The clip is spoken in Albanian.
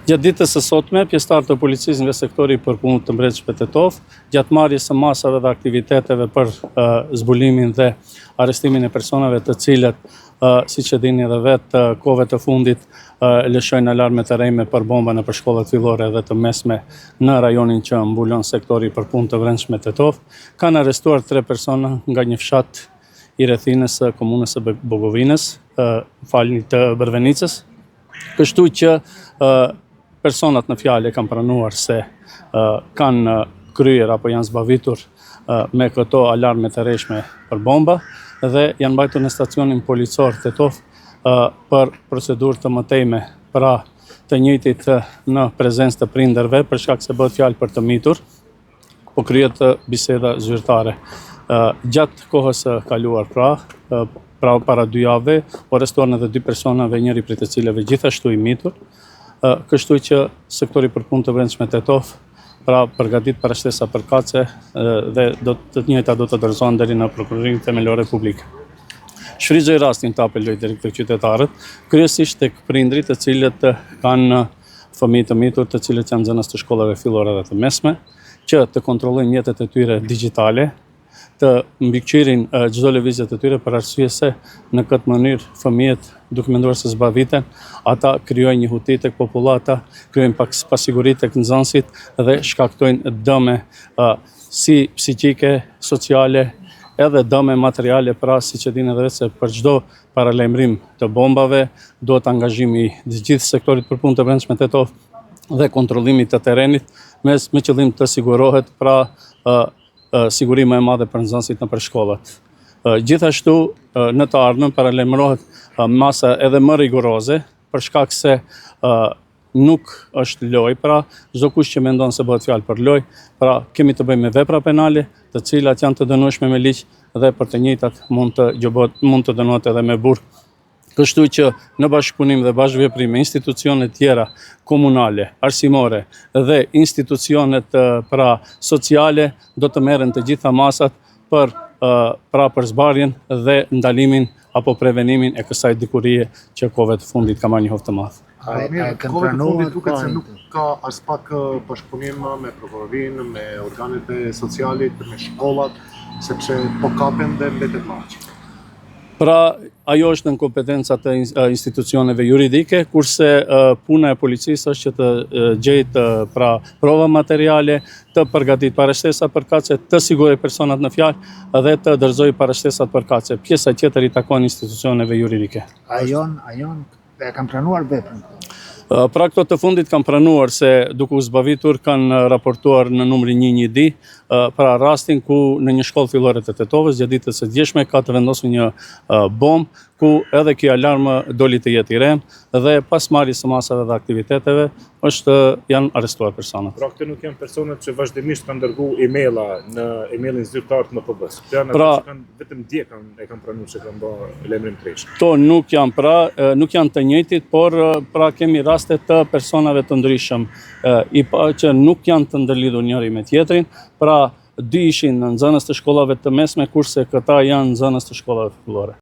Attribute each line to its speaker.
Speaker 1: Gjatë ditës së sotme, pjesëtarët e policisë nga sektori për punë të Mbretëreshme Tetov, gjatë marrjes së masave dhe aktiviteteve për zbulimin dhe arrestimin e personave të cilët, siç e dini edhe vetë, kohëve të fundit lëshojnë alarme të rejme për bomba në shkollat fillore dhe të mesme në rajonin që mbulon sektori për punë të Mbretëreshme Tetov, kanë arrestuar 3 persona nga një fshat i rrethinës së komunës së Bogovinës, të Brvenicës, kështu që personat në fjalë kanë pranuar se kanë kryer apo janë zbavitur me këto alarme të rreshme për bomba dhe janë mbajtur në stacionin policor Tetov për procedurë të mëtejme, pra të njëjtit në prezencë të prindërve, për shkak se bëhet fjalë për të mitur, po kryhet biseda zyrtare. Gjatë kohës së kaluar pra para 2 javëve, u arrestuan edhe 2 persona dhe njëri prej të cilëve gjithashtu i mitur. Kështu që sektori për punë të Mbretëreshme Tetov pra përgatit parashtesa përkatëse dhe të njëjta do të dorëzohen deri në Prokurorinë Themelore Publike. Shfrytëzoj rastin të apeloj deri tek qytetarët, kryesisht tek prindrit të cilët kanë fëmijë të mitur, të cilët janë nxënës të shkollave fillore dhe të mesme, që të kontrollojnë mjetet e tyre digjitale, të mbikëqirin çdo lëvizje të tyre për arsye se në këtë mënyrë fëmijët duke menduar se zbaviten, ata krijojnë një huti tek popullata, krijojnë pasiguri tek nxënësit dhe shkaktojnë dëme si psiqike, sociale, edhe dëme materiale, pra siç e dini edhe vetë se për çdo paralajmërim të bombave duhet angazhimi i gjithë sektorit për punë të Mbretëreshme Tetov dhe kontrollimi të terrenit me qëllim të sigurohet pra siguri më e madhe për nxënësit nëpër shkollat. Gjithashtu në të ardhmen paralajmërohet masa edhe më rigoroze për shkak se nuk është lojë, pra çdo kush që mendon se bëhet fjalë për lojë, pra kemi të bëjmë me vepra penale, të cilat janë të dënueshme me ligj dhe për të njëjtat mund të dënohet edhe me burg. Kështu që në bashkëpunim dhe bashkëveprim me institucionet tjera komunale, arsimore dhe institucionet pra sociale do të merren të gjitha masat për zbarjen dhe ndalimin apo prevenimin e kësaj dikurie që kohëve të fundit ka marrë një hovë të madhe.
Speaker 2: Kohëve të fundit duket se nuk ka as pak bashkëpunim me prokurorinë, me organet e socialit, me shkollat, sepse po kapen dhe mbetet marrë.
Speaker 1: Pra, ajo është në kompetencat e institucioneve juridike, kurse puna e policisë është që të gjejë pra prova materiale, të përgatit parashtesa përkatëse, të sigurojë personat në fjalë dhe të dorëzojë parashtesat përkatëse. Pjesa tjetër i takon institucioneve juridike.
Speaker 3: Ajon e kanë pranuar veprën.
Speaker 1: Pra këto të fundit kanë pranuar se duke u zbavitur kanë raportuar në numrin 112 pra rastin ku në një shkollë fillore të Tetovës gjatë ditës së djeshme ka të vendosur një bombë ku edhe kjo alarm doli të jetë i rem dhe pas marrjes së masave dhe aktiviteteve janë arrestuar personat.
Speaker 4: Pra këto nuk janë personat që vazhdimisht kanë dërguar emaila në emailin zyrtar të MPB-s.
Speaker 1: Pra
Speaker 4: vetëm dje kanë pranuar se kanë bërë lajmërim të rreshtë.
Speaker 1: To nuk janë nuk janë të njëjtit, por pra kemi raste të personave të ndryshëm që nuk janë të ndërlidhur njëri me tjetrin, pra 2 ishin nxënës të shkollave të mesme, kurse këta janë nxënës të shkollave fillore.